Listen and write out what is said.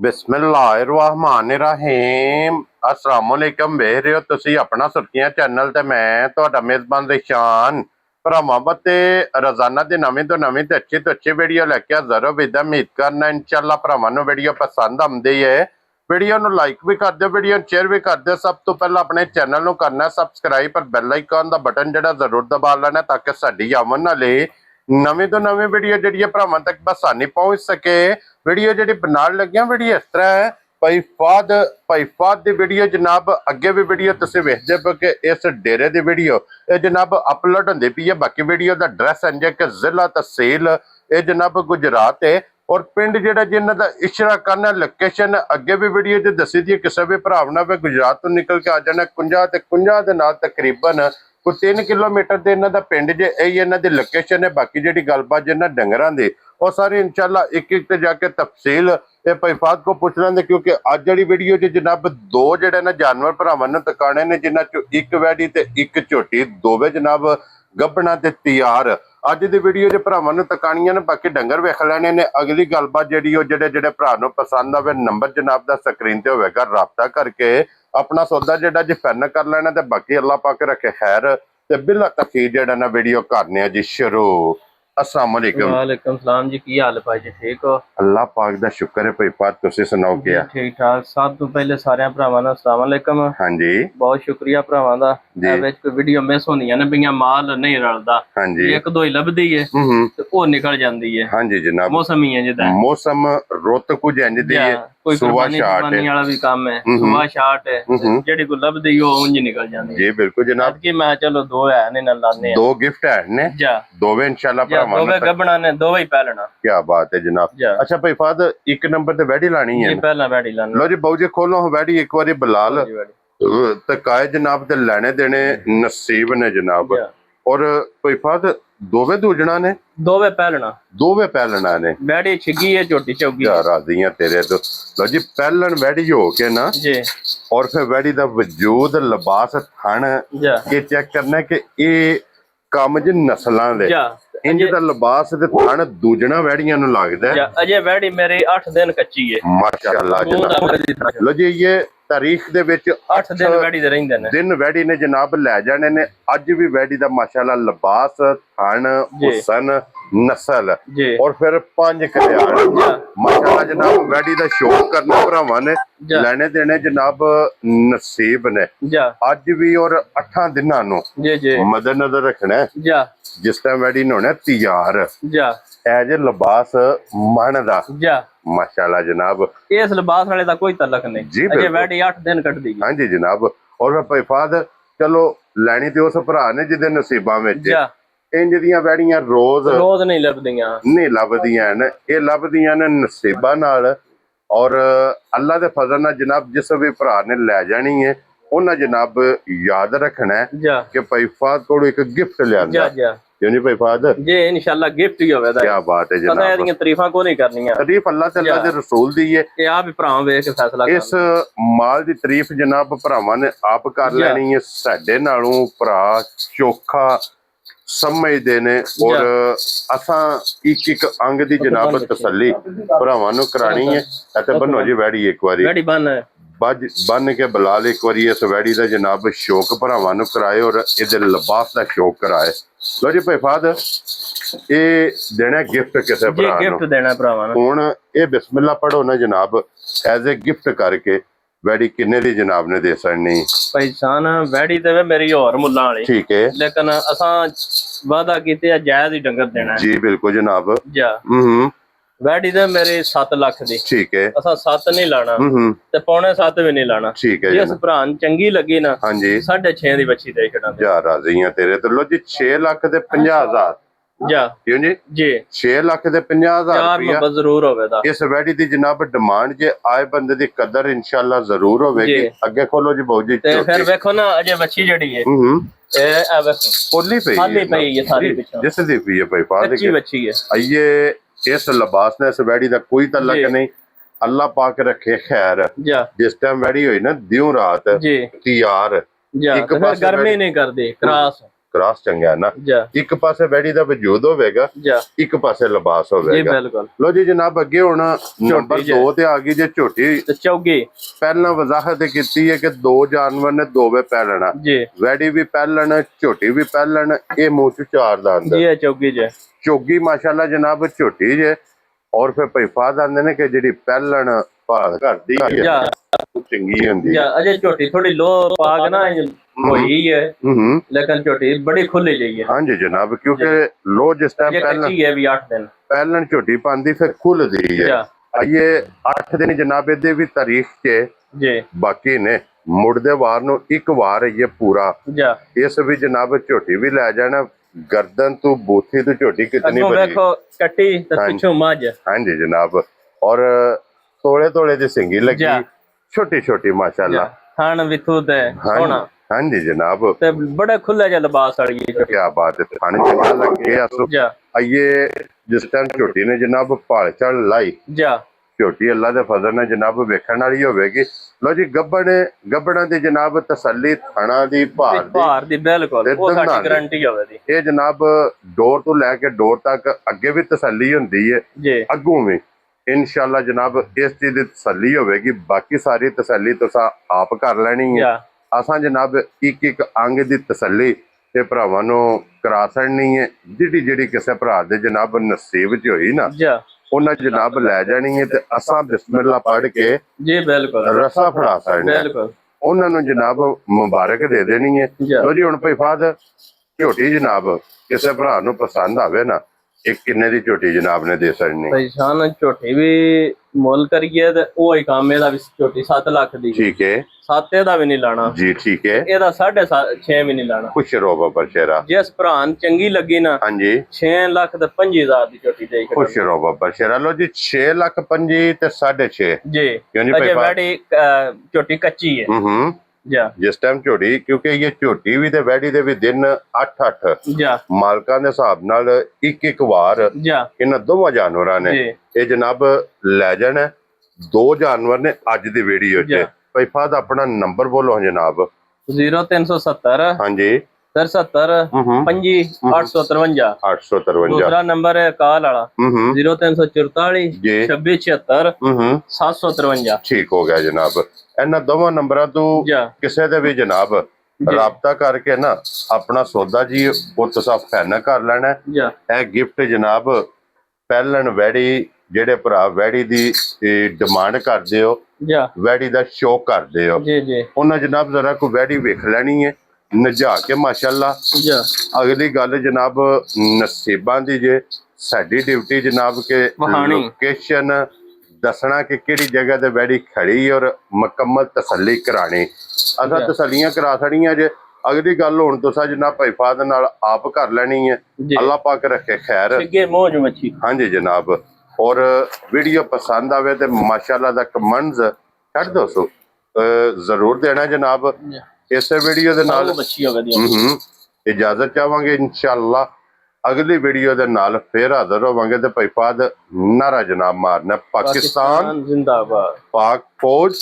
बिस्मिल्लाहिर्रहमानिर्रहीम अस्सलाम वालेकुम। वेख रहे हो तुसी अपना सुर्खियां चैनल ते मैं तुहाडा मेजबान रिशान भरावां ते रोजाना दी नवीं तो अच्छी वीडियो लैके हाज़र हो। विद उम्मीद करना इंशाअल्लाह भरावां नूं वीडियो पसंद आउंदी है। वीडियो नूं लाइक भी कर दिओ, वीडियो शेयर भी कर दिओ। सब तो पहला अपने चैनल नूं करना सबसक्राइब पर बैल आइकन दा बटन जिहड़ा जरूर दबा लेना ताकि साडी आवन वाली नवीं तो नवीं वीडियो जिहड़ी भरावां तक आसानी पहुंच सके। वीडियो जी बनाने लगे वीडियो इस तरह है। भाई फाद दी वीडियो जनाब अगे भी वीडियो तुसीं वेखदे पे कि इस डेरे दी वीडियो ये जनाब अपलोड होंदी पई है। बाकी वीडियो दा एड्रैस इंज कि जिला तहसील ये जनाब गुजरात है और पिंड जिहड़ा जिन्हां दा इशरा करना लोकेशन अगे भी वीडियो च दसी दी। किसी भी भरा ने भी गुजरात तो निकल के आ जाना कुंजा दे नाल तकरीबन कोई 3 किलोमीटर से इन्हों का पिंड जे यही इन्हों की लोकेशन है। बाकी जी गलबात जिन्होंने डंगरां दी वो सारी इंशाल्लाह एक एक जाके तफसील भाईफाद को पूछ लेंगे क्योंकि अज जी वीडियो च जनाब दो जोड़े ना जानवर भरावां ने तकाने ने जिन्हां चों एक वैडी ते एक झोटी दोवे जनाब गब्बना ते तैयार अज दी वीडियो च भरावां ने तकानियां ने। बाकी डंगर वेख लेने ने। अगली गलबात जी जेडे भरा नूं पसंद आवे नंबर जनाब दा स्क्रीन ते होवेगा, राबता करके अपना सौदा जेड़ा जी फाइनल कर लेना। ते बाकी अल्लाह पाक रखे खैर ते बिला तखीर जेड़ा ना वीडियो करने जी शुरू। अस्सलाम वालेकुम। वालेकुम सलाम जी, की हाल भाई जी? ठीक हो? अल्लाह पाक दा शुक्र है। भाई पाक तुसी सुनाओ क्या? ठीक ठाक। सब तो पहले सारे भरावां दा अस्सलाम वालेकुम। हाँ जी, बहुत शुक्रिया भरावां दा। विच कोई वीडियो मिस होंदियां ने पियां, माल नहीं रलदा। हाँ जी, एक दो ही लभदी है ते ओ निकल जांदी है। हाँ जी जनाब, मौसम ही है जिदा मौसम रुत कुछ इंज दी है। कोई सुबह कुर्बानी शाट वाला भी काम है, सुबह शाट है जेडी कोई लभदी ओ उंज निकल जांदी है। जी बिल्कुल जनाब। कि मैं चलो दो है ने ना लाने दो गिफ्ट है ने जा दोवे इंशाल्लाह भरावां दोवे गबना ने दोवे ही पहलना। क्या बात है जनाब। अच्छा भाई फाद एक नंबर ते वैडी लानी है जी पहला वैडी लानी। लो जी बाऊ जी खोलो वैडी एक बारी बलाल ते काए जनाब ते लेने देने नसीब ने जनाब। और भाई फाद दोवे दूजना ने दोवे पहलना ने वैडी छिगी है छोटी चौकी राजियां तेरे तो। लो जी पहलन वैडी हो के ना जी और फिर वैडी दा वजूद लिबास थन ये चेक करना कि ये काम ज नस्लां दे इंज दा लिबास ते थन दूजना वैड़ियां नु लगदा है। अजे वैड़ी मेरी 8 दिन कच्ची है माशाअल्लाह जनाब। लो जी ये तारीख दे विच 8 दिन वैड़ी दे रहिंदे ने दिन वैड़ी ने जनाब लै जाने ने। अज भी वैड़ी दा माशाअल्लाह लिबास थन हुसन नस्ल और फिर 5 कल्याण माशाअल्लाह जनाब। वैड़ी दा शौक करना भरावां ने लेने देने जनाब नसीब ने अज भी और 8 दिनां नु मद्देनजर रखना है। जिस टाइम वैडी ने तैयार एज लिबास मन दा माशाअल्लाह जनाब। इस लिबास वाले दा कोई तलक नहीं जी। अजे वैडी 8 दिन कट दी। हाँ जी जनाब। और भाई फाद चलो लैनी ते उस भरा ने जिदे नसीबां विच इंज दियां वैड़ियां रोज नहीं लभदियां ने। ये लभदियां ने नसीबां नाल और अल्लाह दे फजल नाल जनाब। जिस भी भरा ने लै जानी है उन्हें जनाब याद रखना है कि भाई फाद कोलों एक गिफ्ट लिया जी भाई फाद जी इंशाल्लाह गिफ्ट ही होवेगा। क्या बात है जनाब। पता है तारीफां को नहीं करनियां, तारीफ अल्लाह ते अल्लाह दे रसूल दी है। ये आप भरा वेख के फैसला इस माल दी तारीफ जनाब भरावां ने आप कर लेनी है। साडे नालों भरा चोखा समझदे ने और असां एक एक अंग दी जनाब तसल्ली भरावां नूं करानी है। ते बनो जी वैड़ी एक बारी वैड़ी बन के बलाल एक बारी इस वैड़ी का जनाब शौक भरावां नूं कराए और इहदे लिबास का शौक कराए। लो जी भाई फाद ये देना गिफ्ट किसी भरा गिफ्ट देना भरावां नूं। हुण ये बिस्मिल्लाह पढ़ो ना जनाब एज ए गिफ्ट करके वैड़ी किन्ने दी जनाब ने दे सकनी? भाई सान वैड़ी ते मेरी और मुल्लां वाली ठीक है, लेकिन असां वादा कीते जायज ही डंगर देना जी बिल्कुल जनाब। वैड़ी दे मेरे 7 लाख दी ठीक है। असा 7 नहीं लाना ते पौने 7 भी नहीं लाना ठीक है। जिस भरा चंगी लगी ना हाँ जी 6.5 दी बच्ची दे छड़ा जा राजियां तेरे तो। लो जी 6 लाख ते 50,000 क्यों जी जी 6 लाख ते 50,000 जरूर होवेगा। इस वैड़ी दी जनाब डिमांड जे आए बंदे दी कदर इंशाल्लाह जरूर होवेगी। अगे खोलो जी बाऊ जी फिर देखो ना अजे बच्ची जड़ी है ए देखो ओली पई है सारी पीछे जिस दी पई है भाई फाद की बच्ची है। आइए इस लिबास ने इस वैड़ी का कोई तलक नहीं। अल्लाह पाक रखे खैर। जिस टाइम वैड़ी हुई ना दियों रात तैयार एक पास गर्मी नहीं करदी ਕ੍ਰਾਸ ਚੰਗਾ ਹੈ ਨਾ, ਇੱਕ ਪਾਸੇ ਵੈੜੀ ਦਾ ਵਜੂਦ ਹੋਵੇਗਾ, ਇੱਕ ਪਾਸੇ ਲਿਬਾਸ ਹੋਵੇਗਾ। ਲੋ ਜੀ ਜਨਾਬ ਅੱਗੇ ਹੁਣ ਨੰਬਰ 2 ਤੇ ਆ ਗਈ ਜੇ ਝੋਟੀ ਚੌਗੀ। ਪਹਿਲਾਂ ਵਜ਼ਾਹਤ ਕੀਤੀ ਹੈ ਕਿ 2 ਜਾਨਵਰ ਨੇ ਦੋਵੇਂ ਪਹਿਲਣਾ, ਵੈੜੀ ਵੀ ਪਹਿਲਣ ਝੋਟੀ ਵੀ ਪਹਿਲਣ, ਇਹ ਮੂੰਹ ਚ 4 ਦੰਦ ਚੌਗੀ ਮਾਸ਼ਾਅੱਲਾ ਜਨਾਬ ਝੋਟੀ ਜੇ। ਔਰ ਫਿਰ ਭਾਈਫਾਦ ਆਂਦੇ ਨੇ ਕਿ ਜਿਹੜੀ ਪਹਿਲਣ ਭਾਲ ਕਰਦੀ ਹੈ ਚੰਗੀ ਹੁੰਦੀ ਹੈ। ਅਜੇ ਝੋਟੀ ਥੋੜੀ ਲੋ ਪਾਗ ਨਾ ਹੋਈ ਹੈ, ਲੇਕਿਨ ਝੋਟੀ ਬੜੀ ਖੁੱਲੀ ਗਈ ਹੈ। ਹਾਂਜੀ ਜਨਾਬ, ਕਿਉਂਕਿ ਲੋ ਜਿਸ ਟਾਈਮ ਪਹਿਲਣ ਝੋਟੀ ਪਾਉਂਦੀ ਫਿਰ ਖੁੱਲਦੀ ਹੈ। ਇਹ 8 ਦਿਨ ਜਨਾਬ ਇਹਦੇ ਵੀ ਤਾਰੀਖ ਚ ਬਾਕੀ ਨੇ, ਮੁੜਦੇ ਵਾਰ ਨੂੰ ਇੱਕ ਵਾਰ ਇਹ ਪੂਰਾ ਇਸ ਵੀ ਜਨਾਬ ਝੋਟੀ ਵੀ ਲੈ ਜਾਣਾ। गर्दन तू बूथी तो झोटी कितनी देखो कट्टी तो पिछों मझ। हाँ जी जनाब, और थोड़े थोड़े दी सिंगी लगी, छोटी छोटी माशाल्लाह, थान विथू ते सोना। हाँ जी जनाब, ते बड़ा खुला जा लिबास वाली है। क्या बात है, थाने चंगा लगे ये जिस टाइम झोटी ने जनाब भाल चाल लाई झोटी अल्लाह दे फजल ने जनाब वेखण वाली होवेगी। लो जी गब्बड़ां दी जनाब तसल्ली थाना दी भार दी बिल्कुल वो साडी गारंटी होवेगी। ये जनाब डोर तो लैके डोर तक अगे भी तसल्ली हुंदी है, अगों भी इंशाअल्लाह जनाब इस चीज दी तसल्ली होवेगी। बाकी सारी तसल्ली तुसां आप कर लैनी है। असां जनाब एक एक अंग दी तसल्ली ते भरावां नूं करा छड़नी है। जिहड़ी किसी भरा दे जनाब नसीब च होई ना उन्हें जनाब लै जानी है ते असां बिस्मिल्लाह पढ़ के जी बिल्कुल रसा फड़ा सकने, उन्होंने जनाब मुबारक दे देनी है। तो जी हुण भाईफाद झोटी जनाब किसी भरा नूं पसंद आवे ना, एक किन्ने दी झोटी जनाब ने दे सकनी? भाईजान झोटी भी मुल करिए ते ओही काम एदा भी झोटी 7 लाख दी। ठीक है, 7 दा भी नहीं लाना जी ठीक है, एदा 6.5 भी नहीं लाना। खुश रहो बाबा शेरा, जिस भरान चंगी लगी ना हाँ जी 6 लाख ते 25,000 दी झोटी दे। खुश रहो बाबा शेरा। लो जी 6 लाख 25 ते 6.5 जी, अजे वैडी झोटी कच्ची है जिस टाइम झोटी, क्योंकि ये झोटी भी ते वैडी दे भी दिन 8-8 मालकां दे हिसाब नाल एक वार इन्हां दोवां जानवरां ने ये जनाब लै जाना। 2 जानवर ने अज दी वीडियो च। भाईफाद अपना नंबर बोलो जनाब। 0370 हाँ जी 73 25 853 853। दूसरा नंबर है कॉल वाला 0344 26 76 753। ठीक हो गया जनाब। इन्हां दोवां नंबरां तो किसी दे भी जनाब राबता करके ना अपना सौदा जी वो तुसां फाइनल कर लेना है। गिफ्ट जनाब पहलन वैड़ी जेडे भरा वैड़ी दी डिमांड करदे हो, वैड़ी दा शौक करदे हो, उन्हां जनाब जरा कोई वैड़ी वेख लैनी है नजा के माशाअल्लाह। अगली गल जनाब नसीबां दी जे, साडी ड्यूटी जनाब के लोकेशन दसना कि किहड़ी जगह ते वैड़ी खड़ी और मुकम्मल तसल्ली करानी। असां तसल्लियां करा छड़ियां जे। अगली गल हुण तुसां जनाब भाईफाद नाल आप कर लैनी है। अल्लाह पाक रखे खैर। हाँ जी जनाब, और वीडियो पसंद आवे तो माशाअल्लाह दा कमेंट्स छड्ड दो जरूर देना जनाब। इस वीडियो दे नाल इजाजत चाहांगे इंशाअल्लाह। अगली वीडियो दे नाल फिर हाजिर होवांगे ते भाईफाद नारा जनाब मारना पाकिस्तान जिंदाबाद, पाक फौज।